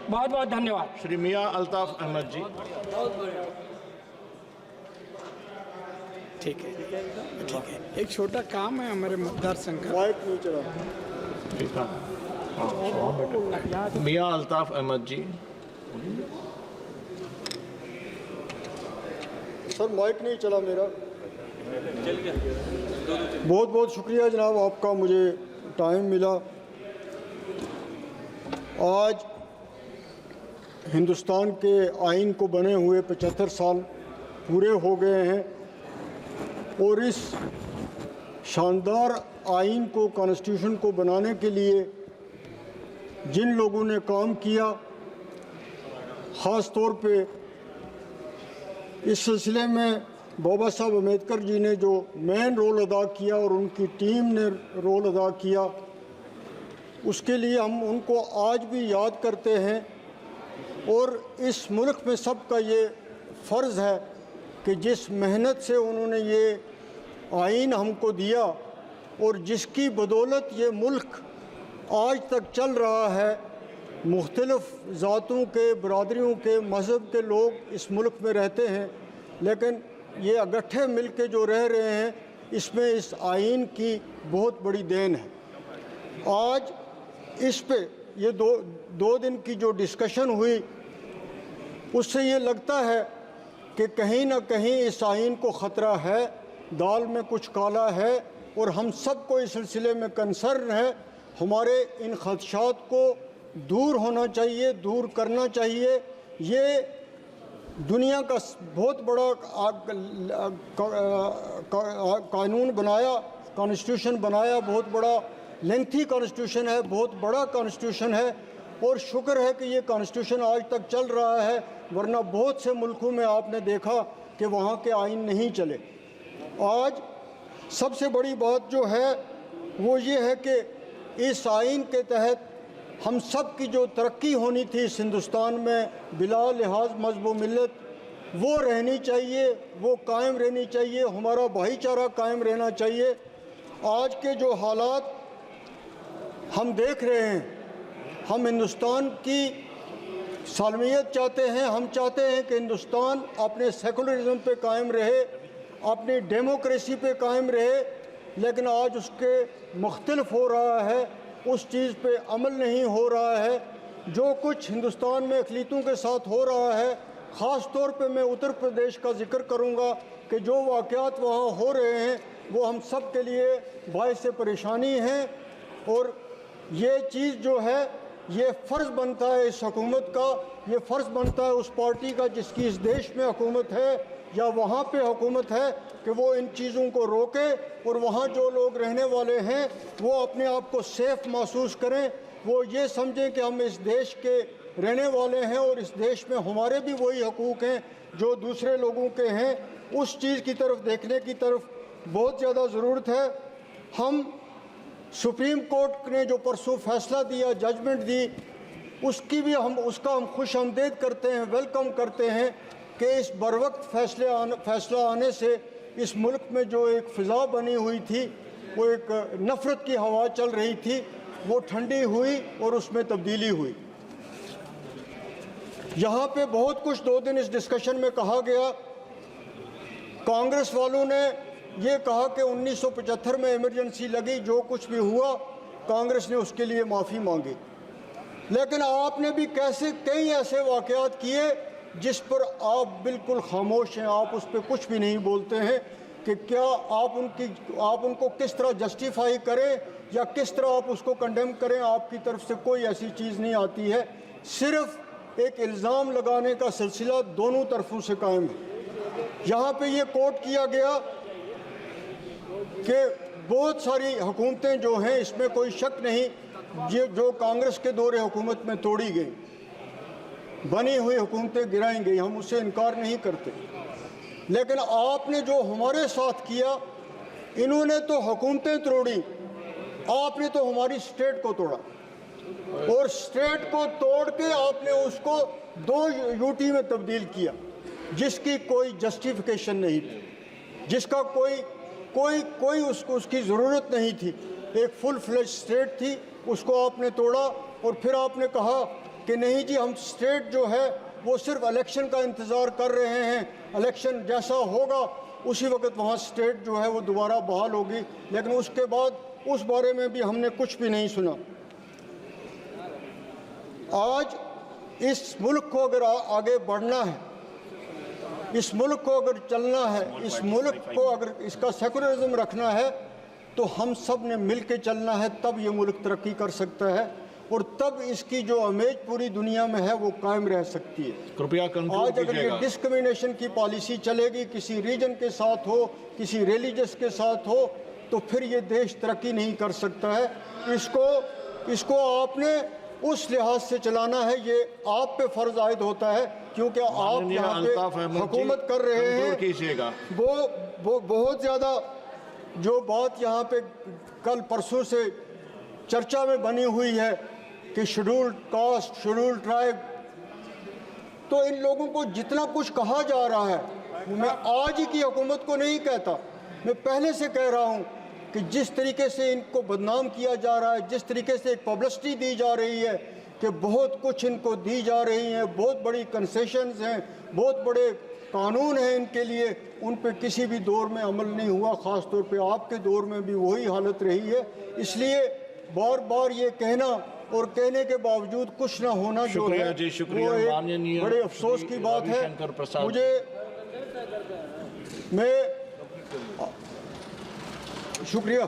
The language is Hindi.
बहुत बहुत धन्यवाद। श्री मियां अल्ताफ अहमद जी। ठीक है, ठीक है। एक छोटा काम है हमारे मतदार संघ का। मियां अल्ताफ अहमद जी। सर माइक नहीं चला मेरा। बहुत बहुत शुक्रिया जनाब आपका, मुझे टाइम मिला। आज हिंदुस्तान के आइन को बने हुए 75 साल पूरे हो गए हैं और इस शानदार आइन को, कॉन्स्टिट्यूशन को बनाने के लिए जिन लोगों ने काम किया, ख़ास तौर पे इस सिलसिले में बाबा साहब अम्बेडकर जी ने जो मेन रोल अदा किया और उनकी टीम ने रोल अदा किया, उसके लिए हम उनको आज भी याद करते हैं। और इस मुल्क में सबका ये फ़र्ज़ है कि जिस मेहनत से उन्होंने ये आइन हमको दिया और जिसकी बदौलत ये मुल्क आज तक चल रहा है, मुख्तलिफ़ ज़ातों के, बरादरियों के, मज़हब के लोग इस मुल्क में रहते हैं, लेकिन ये इकट्ठे मिल के जो रह रहे हैं, इसमें इस आइन की बहुत बड़ी देन है। आज इस पे ये दो दिन की जो डिस्कशन हुई, उससे ये लगता है कि कहीं ना कहीं इस आइन को ख़तरा है, दाल में कुछ काला है और हम सबको इस सिलसिले में कंसर्न है। हमारे इन खदशात को दूर होना चाहिए, दूर करना चाहिए। ये दुनिया का बहुत बड़ा कानून बनाया, कॉन्स्टिट्यूशन बनाया, बहुत बड़ा लेंथी कॉन्स्टिट्यूशन है, बहुत बड़ा कॉन्स्टिट्यूशन है और शुक्र है कि ये कॉन्स्टिट्यूशन आज तक चल रहा है, वरना बहुत से मुल्कों में आपने देखा कि वहाँ के आइन नहीं चले। आज सबसे बड़ी बात जो है वो ये है कि इस आइन के तहत हम सब की जो तरक्की होनी थी इस हिंदुस्तान में बिला लिहाज मज़हब व मिल्लत, वो रहनी चाहिए, वो कायम रहनी चाहिए, हमारा भाईचारा कायम रहना चाहिए। आज के जो हालात हम देख रहे हैं, हम हिंदुस्तान की सालमियत चाहते हैं, हम चाहते हैं कि हिंदुस्तान अपने सेकुलरिज्म पे कायम रहे, अपनी डेमोक्रेसी पे कायम रहे, लेकिन आज उसके मुख्तलिफ हो रहा है, उस चीज़ पे अमल नहीं हो रहा है। जो कुछ हिंदुस्तान में अक़लीतों के साथ हो रहा है, ख़ास तौर पे मैं उत्तर प्रदेश का जिक्र करूँगा कि जो वाक़यात वहाँ हो रहे हैं वो हम सब के लिए बाइस परेशानी हैं। और ये चीज़ जो है, ये फ़र्ज़ बनता है इस हुकूमत का, ये फ़र्ज़ बनता है उस पार्टी का जिसकी इस देश में हुकूमत है या वहाँ पे हुकूमत है कि वो इन चीज़ों को रोके और वहाँ जो लोग रहने वाले हैं वो अपने आप को सेफ़ महसूस करें, वो ये समझें कि हम इस देश के रहने वाले हैं और इस देश में हमारे भी वही हकूक़ हैं जो दूसरे लोगों के हैं। उस चीज़ की तरफ देखने की तरफ बहुत ज़्यादा ज़रूरत है। हम सुप्रीम कोर्ट ने जो परसों फ़ैसला दिया, जजमेंट दी, उसकी भी उसका हम खुश आमदेद करते हैं, वेलकम करते हैं कि इस बर वक्त फ़ैसला आने से इस मुल्क में जो एक फ़िज़ा बनी हुई थी, वो एक नफ़रत की हवा चल रही थी, वो ठंडी हुई और उसमें तब्दीली हुई। यहाँ पे बहुत कुछ 2 दिन इस डिस्कशन में कहा गया। कांग्रेस वालों ने ये कहा कि 1975 में इमरजेंसी लगी, जो कुछ भी हुआ कांग्रेस ने उसके लिए माफ़ी मांगी, लेकिन आपने भी कई ऐसे वाक़यात किए जिस पर आप बिल्कुल खामोश हैं, आप उस पर कुछ भी नहीं बोलते हैं कि क्या आप उनको किस तरह जस्टिफाई करें या किस तरह आप उसको कंडेम करें। आपकी तरफ से कोई ऐसी चीज़ नहीं आती है, सिर्फ एक इल्ज़ाम लगाने का सिलसिला दोनों तरफों से कायम है। यहाँ पे ये कोट किया गया कि बहुत सारी हुकूमतें जो हैं, इसमें कोई शक नहीं, ये जो कांग्रेस के दौरे हुकूमत में तोड़ी गई, बनी हुई हुकूमतें गिराई गई, हम उससे इनकार नहीं करते, लेकिन आपने जो हमारे साथ किया, इन्होंने तो हुकूमतें तोड़ी, आपने तो हमारी स्टेट को तोड़ा और स्टेट को तोड़ के आपने उसको 2 यूटी में तब्दील किया जिसकी कोई जस्टिफिकेशन नहीं थी, जिसका कोई उसकी ज़रूरत नहीं थी। एक फुल फ्लेज स्टेट थी, उसको आपने तोड़ा और फिर आपने कहा कि नहीं जी हम स्टेट जो है वो सिर्फ इलेक्शन का इंतज़ार कर रहे हैं, इलेक्शन जैसा होगा उसी वक्त वहाँ स्टेट जो है वो दोबारा बहाल होगी, लेकिन उसके बाद उस बारे में भी हमने कुछ भी नहीं सुना। आज इस मुल्क को अगर आगे बढ़ना है, इस मुल्क को अगर चलना है, इस मुल्क को अगर इसका सेकुलरिज्म रखना है तो हम सब ने मिल के चलना है, तब ये मुल्क तरक्की कर सकता है और तब इसकी जो इमेज पूरी दुनिया में है वो कायम रह सकती है। कृपया कंक्लूड आज अगर ये कीजिएगा। डिस्क्रिमिनेशन की पॉलिसी चलेगी, किसी रीजन के साथ हो, किसी रिलीजियस के साथ हो, तो फिर ये देश तरक्की नहीं कर सकता है। इसको आपने उस लिहाज से चलाना है, ये आप पे फर्ज आयद होता है क्योंकि आप माननीय यहाँ अल्ताफ पे अहमद जी, हुकूमत कर रहे कंक्लूड हैं। कीजिएगा। वो बहुत ज़्यादा जो बात यहाँ पे कल परसों से चर्चा में बनी हुई है कि शेड्यूल्ड कास्ट, शेड्यूल्ड ट्राइब, तो इन लोगों को जितना कुछ कहा जा रहा है, मैं आज ही की हुकूमत को नहीं कहता, मैं पहले से कह रहा हूँ कि जिस तरीके से इनको बदनाम किया जा रहा है, जिस तरीके से एक पब्लिसिटी दी जा रही है कि बहुत कुछ इनको दी जा रही है, बहुत बड़ी कंसेशंस हैं, बहुत बड़े कानून हैं इनके लिए, उन पे किसी भी दौर में अमल नहीं हुआ। ख़ास तौर पे आपके दौर में भी वही हालत रही है। इसलिए बार बार ये कहना और कहने के बावजूद कुछ ना होना जो शुक्रिया है जी, शुक्रिया। वो एक माननीय बड़े अफसोस की बात है। रविशंकर प्रसाद। मैं शुक्रिया।